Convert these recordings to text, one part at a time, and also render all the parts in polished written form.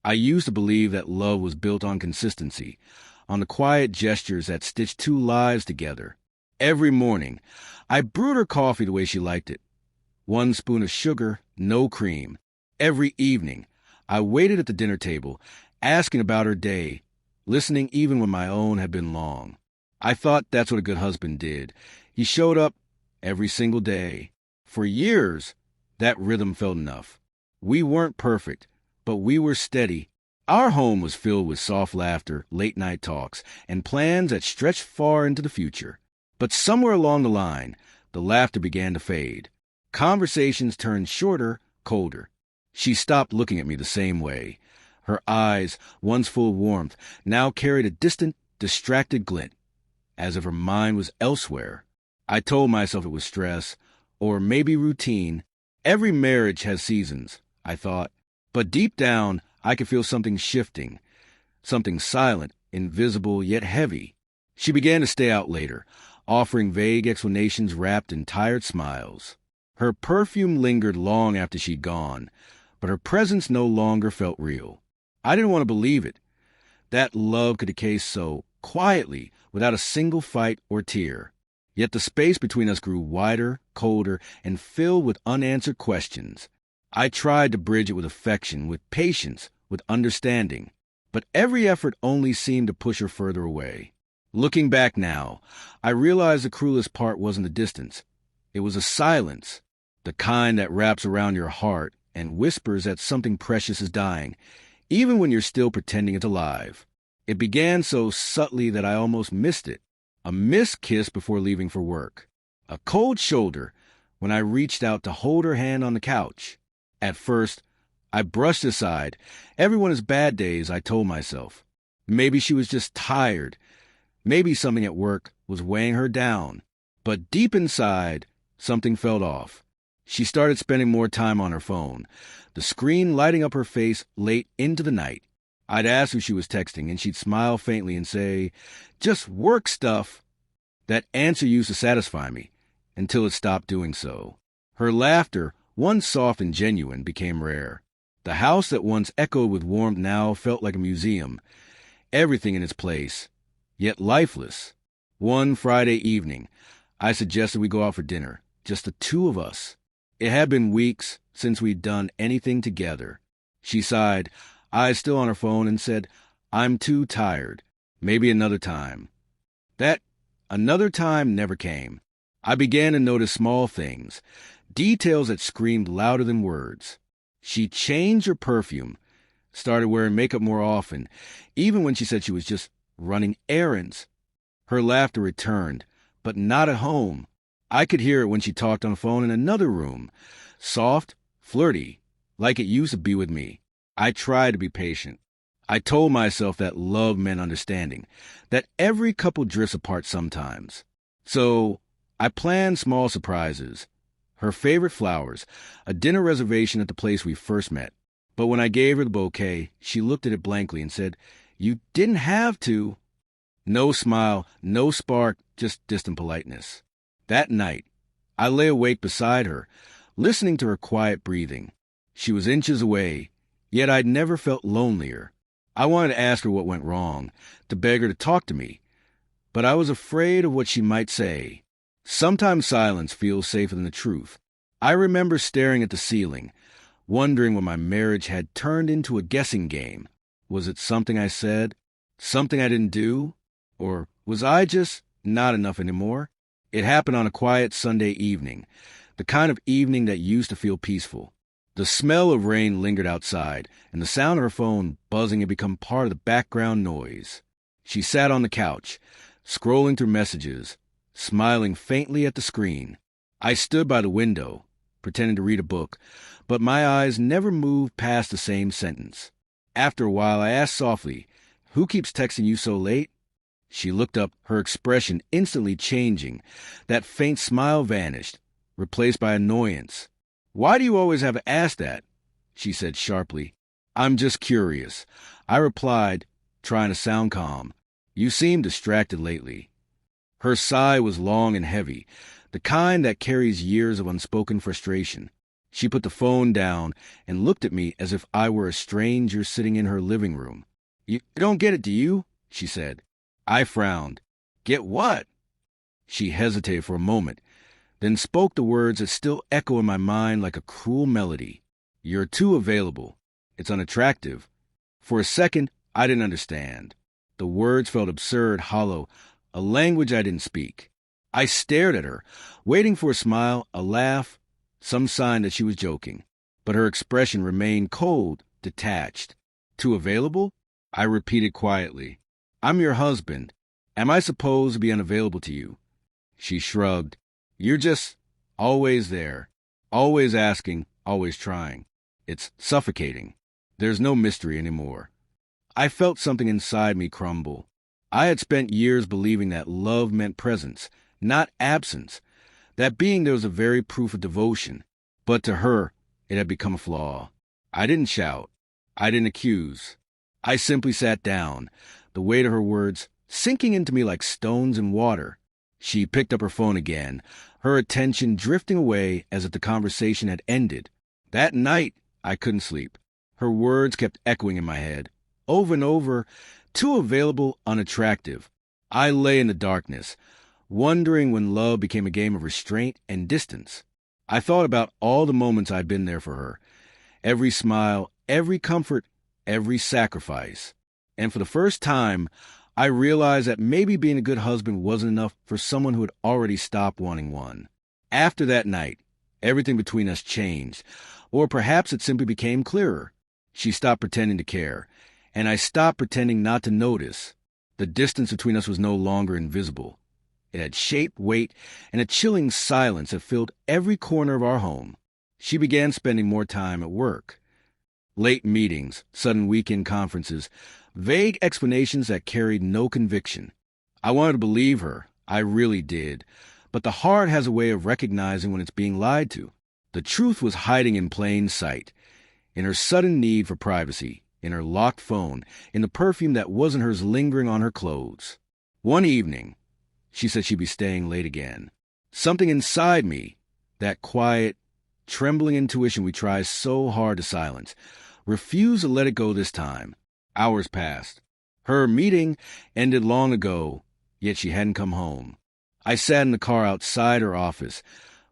I used to believe that love was built on consistency, on the quiet gestures that stitched two lives together. Every morning, I brewed her coffee the way she liked it. 1 spoon of sugar, no cream. Every evening, I waited at the dinner table, asking about her day, listening even when my own had been long. I thought that's what a good husband did. He showed up every single day. For years, that rhythm felt enough. We weren't perfect, but we were steady. Our home was filled with soft laughter, late-night talks, and plans that stretched far into the future. But somewhere along the line, the laughter began to fade. Conversations turned shorter, colder. She stopped looking at me the same way. Her eyes, once full of warmth, now carried a distant, distracted glint, as if her mind was elsewhere. I told myself it was stress, or maybe routine. Every marriage has seasons, I thought. But deep down, I could feel something shifting, something silent, invisible, yet heavy. She began to stay out later, offering vague explanations wrapped in tired smiles. Her perfume lingered long after she'd gone, but her presence no longer felt real. I didn't want to believe it. That love could decay so quietly, without a single fight or tear. Yet the space between us grew wider, colder, and filled with unanswered questions. I tried to bridge it with affection, with patience, with understanding, but every effort only seemed to push her further away. Looking back now, I realized the cruelest part wasn't the distance. It was a silence, the kind that wraps around your heart and whispers that something precious is dying, even when you're still pretending it's alive. It began so subtly that I almost missed it. A missed kiss before leaving for work. A cold shoulder when I reached out to hold her hand on the couch. At first, I brushed aside. Everyone has bad days, I told myself. Maybe she was just tired. Maybe something at work was weighing her down. But deep inside, something felt off. She started spending more time on her phone, the screen lighting up her face late into the night. I'd ask who she was texting, and she'd smile faintly and say, "Just work stuff." That answer used to satisfy me, until it stopped doing so. Her laughter, once soft and genuine, became rare. The house that once echoed with warmth now felt like a museum, everything in its place, yet lifeless. One Friday evening, I suggested we go out for dinner, just the two of us. It had been weeks since we'd done anything together. She sighed, eyes still on her phone, and said, "I'm too tired. Maybe another time." That another time never came. I began to notice small things, details that screamed louder than words. She changed her perfume, started wearing makeup more often, even when she said she was just running errands. Her laughter returned, but not at home. I could hear it when she talked on the phone in another room, soft, flirty, like it used to be with me. I tried to be patient. I told myself that love meant understanding, that every couple drifts apart sometimes. So I planned small surprises. Her favorite flowers, a dinner reservation at the place we first met. But when I gave her the bouquet, she looked at it blankly and said, "You didn't have to." No smile, no spark, just distant politeness. That night, I lay awake beside her, listening to her quiet breathing. She was inches away, yet I'd never felt lonelier. I wanted to ask her what went wrong, to beg her to talk to me, but I was afraid of what she might say. Sometimes silence feels safer than the truth. I remember staring at the ceiling, wondering when my marriage had turned into a guessing game. Was it something I said? Something I didn't do? Or was I just not enough anymore? It happened on a quiet Sunday evening, the kind of evening that used to feel peaceful. The smell of rain lingered outside, and the sound of her phone buzzing had become part of the background noise. She sat on the couch, scrolling through messages, smiling faintly at the screen. I stood by the window, pretending to read a book, but my eyes never moved past the same sentence. After a while, I asked softly, "Who keeps texting you so late?" She looked up, her expression instantly changing. That faint smile vanished, replaced by annoyance. "Why do you always have to ask that?" she said sharply. "I'm just curious," I replied, trying to sound calm. "You seem distracted lately." Her sigh was long and heavy, the kind that carries years of unspoken frustration. She put the phone down and looked at me as if I were a stranger sitting in her living room. You don't get it, do you? She said. I frowned. Get what? She hesitated for a moment, then spoke the words that still echo in my mind like a cruel melody. You're too available. It's unattractive. For a second, I didn't understand. The words felt absurd, hollow, a language I didn't speak. I stared at her, waiting for a smile, a laugh, some sign that she was joking. But her expression remained cold, detached. Too available? I repeated quietly. I'm your husband. Am I supposed to be unavailable to you? She shrugged. You're just always there, always asking, always trying. It's suffocating. There's no mystery anymore. I felt something inside me crumble. I had spent years believing that love meant presence, not absence, that being there was a very proof of devotion. But to her, it had become a flaw. I didn't shout. I didn't accuse. I simply sat down, the weight of her words sinking into me like stones in water. She picked up her phone again, her attention drifting away as if the conversation had ended. That night, I couldn't sleep. Her words kept echoing in my head, over and over, too available, unattractive. I lay in the darkness, wondering when love became a game of restraint and distance. I thought about all the moments I'd been there for her, every smile, every comfort, every sacrifice. And for the first time, I realized that maybe being a good husband wasn't enough for someone who had already stopped wanting one. After that night, everything between us changed, or perhaps it simply became clearer. She stopped pretending to care, and I stopped pretending not to notice. The distance between us was no longer invisible. It had shape, weight, and a chilling silence that filled every corner of our home. She began spending more time at work. Late meetings, sudden weekend conferences, vague explanations that carried no conviction. I wanted to believe her, I really did, but the heart has a way of recognizing when it's being lied to. The truth was hiding in plain sight, in her sudden need for privacy, in her locked phone, in the perfume that wasn't hers lingering on her clothes. One evening, she said she'd be staying late again. Something inside me, that quiet, trembling intuition we try so hard to silence, refused to let it go this time. Hours passed. Her meeting ended long ago, yet she hadn't come home. I sat in the car outside her office,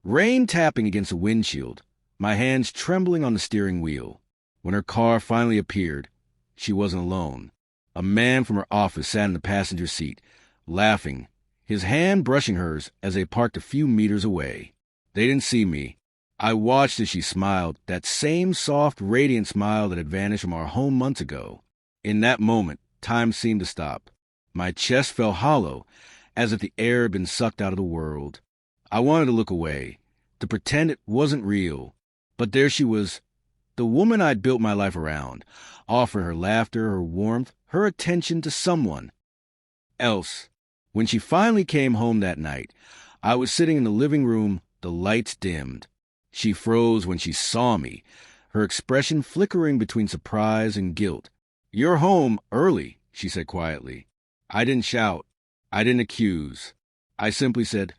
rain tapping against the windshield, my hands trembling on the steering wheel. When her car finally appeared, she wasn't alone. A man from her office sat in the passenger seat, laughing, his hand brushing hers as they parked a few meters away. They didn't see me. I watched as she smiled, that same soft, radiant smile that had vanished from our home months ago. In that moment, time seemed to stop. My chest felt hollow, as if the air had been sucked out of the world. I wanted to look away, to pretend it wasn't real. But there she was, the woman I'd built my life around, offering her laughter, her warmth, her attention to someone else. When she finally came home that night, I was sitting in the living room, the lights dimmed. She froze when she saw me, her expression flickering between surprise and guilt. You're home early, she said quietly. I didn't shout. I didn't accuse. I simply said,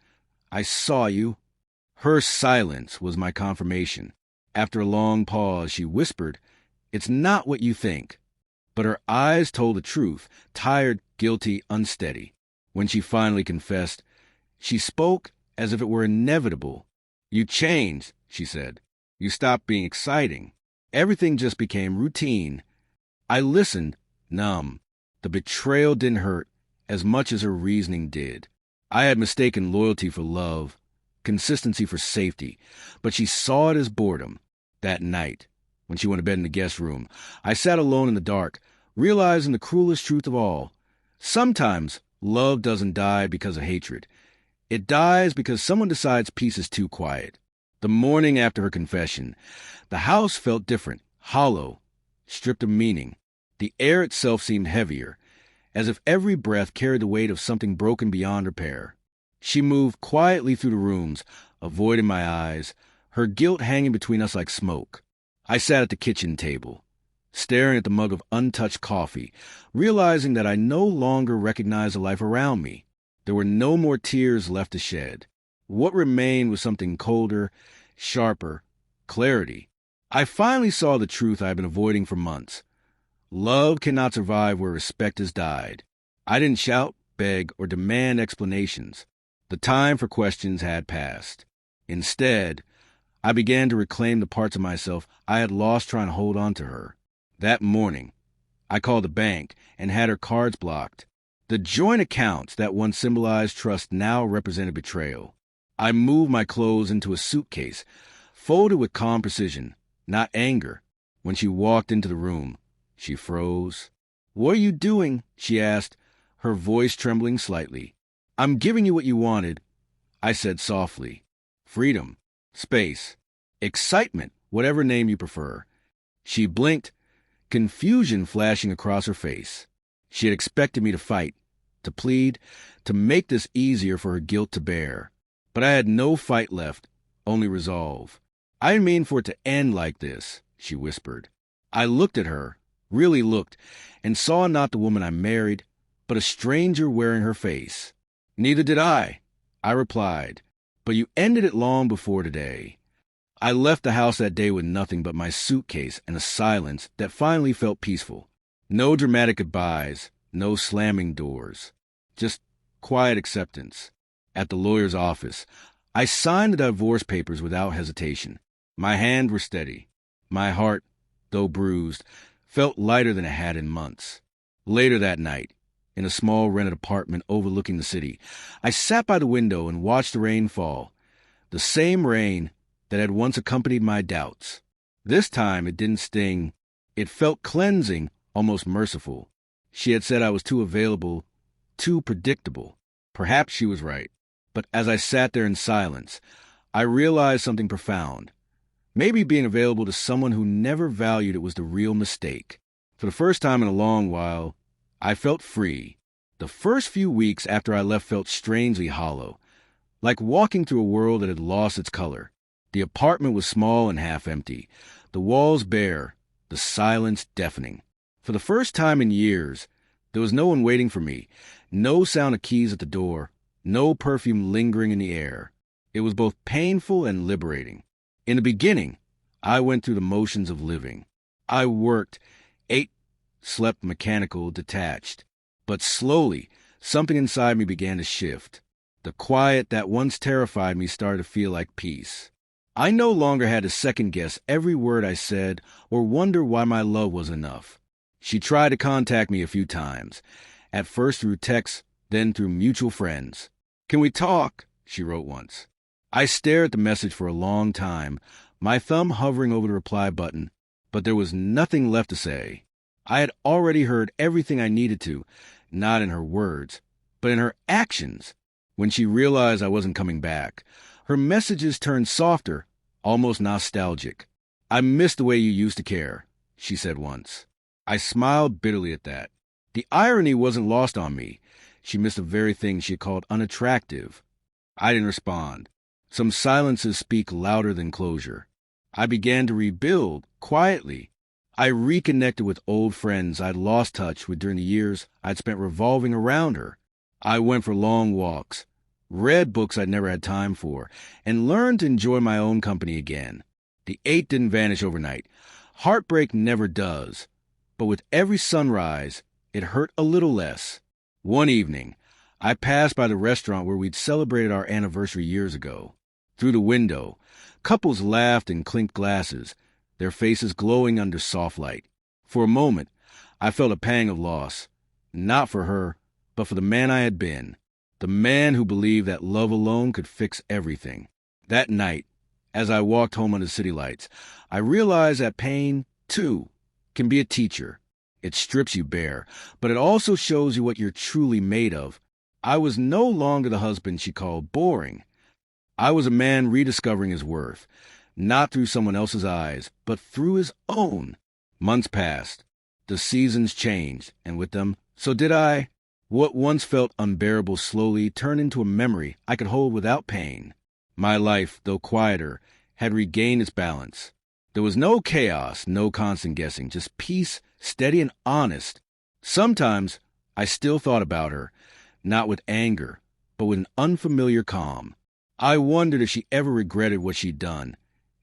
I saw you. Her silence was my confirmation. After a long pause, she whispered, It's not what you think. But her eyes told the truth, tired, guilty, unsteady. When she finally confessed, she spoke as if it were inevitable. You changed, she said. You stopped being exciting. Everything just became routine. I listened, numb. The betrayal didn't hurt as much as her reasoning did. I had mistaken loyalty for love, consistency for safety, but she saw it as boredom. That night, when she went to bed in the guest room, I sat alone in the dark, realizing the cruelest truth of all. Sometimes love doesn't die because of hatred. It dies because someone decides peace is too quiet. The morning after her confession, the house felt different, hollow, stripped of meaning. The air itself seemed heavier, as if every breath carried the weight of something broken beyond repair. She moved quietly through the rooms, avoiding my eyes, her guilt hanging between us like smoke. I sat at the kitchen table, staring at the mug of untouched coffee, realizing that I no longer recognized the life around me. There were no more tears left to shed. What remained was something colder, sharper, clarity. I finally saw the truth I had been avoiding for months. Love cannot survive where respect has died. I didn't shout, beg, or demand explanations. The time for questions had passed. Instead, I began to reclaim the parts of myself I had lost trying to hold on to her. That morning, I called the bank and had her cards blocked. The joint accounts that once symbolized trust now represented betrayal. I moved my clothes into a suitcase, folded with calm precision, not anger. When she walked into the room, she froze. "What are you doing?" she asked, her voice trembling slightly. "I'm giving you what you wanted," I said softly. "Freedom, space, excitement, whatever name you prefer." She blinked, confusion flashing across her face. She had expected me to fight, to plead, to make this easier for her guilt to bear. But I had no fight left, only resolve. "I didn't mean for it to end like this," she whispered. I looked at her, really looked, and saw not the woman I married, but a stranger wearing her face. "Neither did I," I replied, "but you ended it long before today." I left the house that day with nothing but my suitcase and a silence that finally felt peaceful. No dramatic goodbyes, no slamming doors, just quiet acceptance. At the lawyer's office, I signed the divorce papers without hesitation. My hands were steady. My heart, though bruised, felt lighter than it had in months. Later that night, in a small rented apartment overlooking the city, I sat by the window and watched the rain fall. The same rain that had once accompanied my doubts. This time it didn't sting. It felt cleansing, almost merciful. She had said I was too available, too predictable. Perhaps she was right. But as I sat there in silence, I realized something profound. Maybe being available to someone who never valued it was the real mistake. For the first time in a long while, I felt free. The first few weeks after I left felt strangely hollow, like walking through a world that had lost its color. The apartment was small and half empty, the walls bare, the silence deafening. For the first time in years, there was no one waiting for me, no sound of keys at the door, no perfume lingering in the air. It was both painful and liberating. In the beginning, I went through the motions of living. I worked, ate, slept mechanical, detached. But slowly, something inside me began to shift. The quiet that once terrified me started to feel like peace. I no longer had to second-guess every word I said or wonder why my love was enough. She tried to contact me a few times, at first through text, then through mutual friends. "Can we talk?" she wrote once. I stared at the message for a long time, my thumb hovering over the reply button, but there was nothing left to say. I had already heard everything I needed to, not in her words, but in her actions. When she realized I wasn't coming back, her messages turned softer, almost nostalgic. "I miss the way you used to care," she said once. I smiled bitterly at that. The irony wasn't lost on me. She missed the very thing she had called unattractive. I didn't respond. Some silences speak louder than closure. I began to rebuild, quietly. I reconnected with old friends I'd lost touch with during the years I'd spent revolving around her. I went for long walks, read books I'd never had time for, and learned to enjoy my own company again. The ache didn't vanish overnight. Heartbreak never does. But with every sunrise, it hurt a little less. One evening, I passed by the restaurant where we'd celebrated our anniversary years ago. Through the window, couples laughed and clinked glasses, their faces glowing under soft light. For a moment, I felt a pang of loss, not for her, but for the man I had been, the man who believed that love alone could fix everything. That night, as I walked home under city lights, I realized that pain, too, can be a teacher. It strips you bare, but it also shows you what you're truly made of. I was no longer the husband she called boring. I was a man rediscovering his worth, not through someone else's eyes, but through his own. Months passed. The seasons changed, and with them, so did I. What once felt unbearable slowly turned into a memory I could hold without pain. My life, though quieter, had regained its balance. There was no chaos, no constant guessing, just peace, steady and honest. Sometimes I still thought about her, not with anger, but with an unfamiliar calm. I wondered if she ever regretted what she'd done,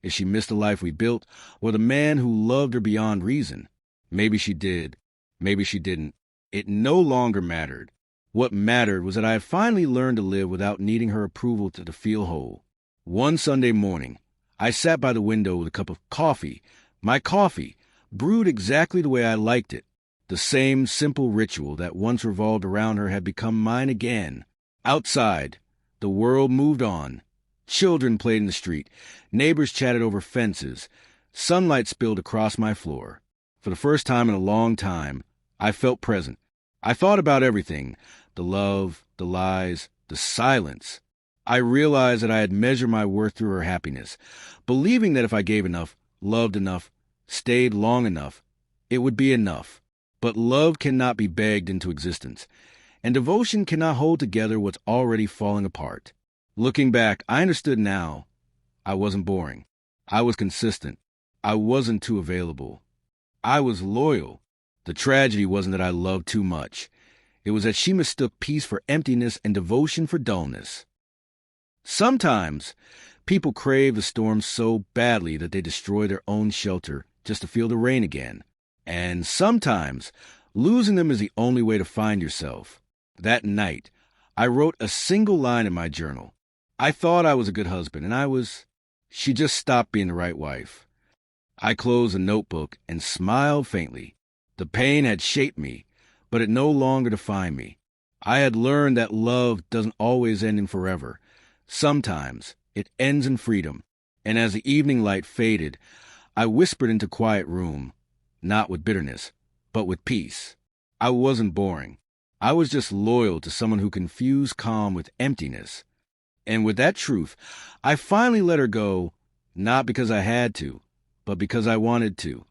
If she missed the life we built, or the man who loved her beyond reason. Maybe she did. Maybe she didn't. It no longer mattered. What mattered was that I had finally learned to live without needing her approval to feel whole. One Sunday morning, I sat by the window with a cup of coffee. My coffee, brewed exactly the way I liked it. The same simple ritual that once revolved around her had become mine again. Outside, the world moved on. Children played in the street. Neighbors chatted over fences. Sunlight spilled across my floor. For the first time in a long time, I felt present. I thought about everything, the love, the lies, the silence. I realized that I had measured my worth through her happiness, believing that if I gave enough, loved enough, stayed long enough, it would be enough. But love cannot be begged into existence, and devotion cannot hold together what's already falling apart. Looking back, I understood now. I wasn't boring. I was consistent. I wasn't too available. I was loyal. The tragedy wasn't that I loved too much. It was that she mistook peace for emptiness and devotion for dullness. Sometimes, people crave the storm so badly that they destroy their own shelter just to feel the rain again. And sometimes, losing them is the only way to find yourself. That night, I wrote a single line in my journal. I thought I was a good husband, and I was. She just stopped being the right wife. I closed the notebook and smiled faintly. The pain had shaped me, but it no longer defined me. I had learned that love doesn't always end in forever. Sometimes it ends in freedom. And as the evening light faded, I whispered into quiet room, not with bitterness, but with peace. I wasn't boring. I was just loyal to someone who confused calm with emptiness. And with that truth, I finally let her go, not because I had to, but because I wanted to.